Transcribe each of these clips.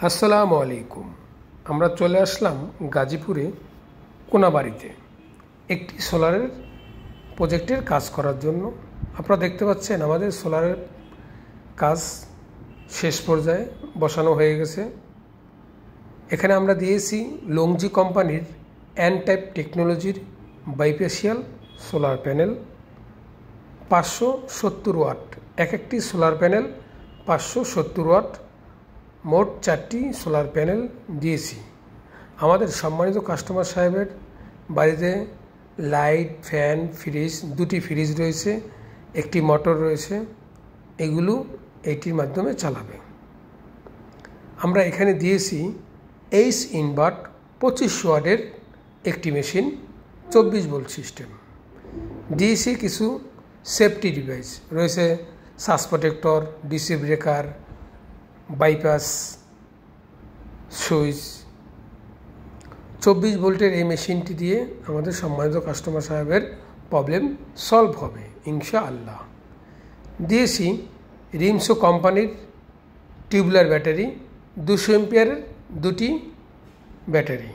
আসসালামু আলাইকুম। আমরা চলে আসলাম গাজীপুরে কোনাবাড়িতে একটি সোলারের প্রজেক্টের কাজ করার জন্য। আপনারা দেখতে পাচ্ছেন আমাদের সোলারের কাজ শেষ পর্যায়ে বসানো হয়ে গেছে। এখানে আমরা দিয়েছি লংজি কোম্পানির এন টাইপ টেকনোলজির বাইফেসিয়াল সোলার প্যানেল 570 ওয়াট। একটি সোলার প্যানেল 570 ওয়াট, মোট 4টি সোলার প্যানেল দিয়েছি। আমাদের সম্মানিত কাস্টমার সাহেবের বাড়িতে লাইট, ফ্যান, ফ্রিজ, 2টি ফ্রিজ রয়েছে, একটি মোটর রয়েছে। এগুলো এইটির মাধ্যমে চালাবে। আমরা এখানে দিয়েছি এইচ ইনভার্ট 25 ওয়াটের একটি মেশিন, 24 ভোল্ট সিস্টেম দিয়েছি। কিছু সেফটি ডিভাইস রয়েছে, সাস protector, DC breaker, bypass switch. 24 ভোল্টের এই মেশিনটি দিয়ে আমাদের সম্মানিত কাস্টমার সাহেবের প্রবলেম সলভ হবে ইনশাআল্লাহ। দিয়েছি রিমসো কোম্পানির টিউবুলার ব্যাটারি, 200 এম্পিয়ারের 2টি ব্যাটারি।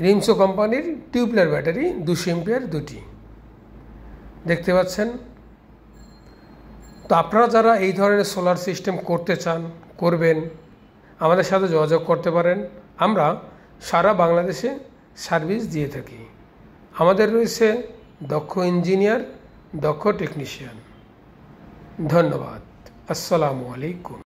রিমসো কোম্পানির টিউবুলার ব্যাটারি 200 এম্পিয়ার 2টি দেখতে পাচ্ছেন। তো আপনারা যারা এই ধরনের সোলার সিস্টেম করতে চান, করবেন, আমাদের সাথে যোগাযোগ করতে পারেন। আমরা সারা বাংলাদেশে সার্ভিস দিয়ে থাকি। আমাদের রয়েছে দক্ষ ইঞ্জিনিয়ার, দক্ষ টেকনিশিয়ান। ধন্যবাদ। আসসালামু আলাইকুম।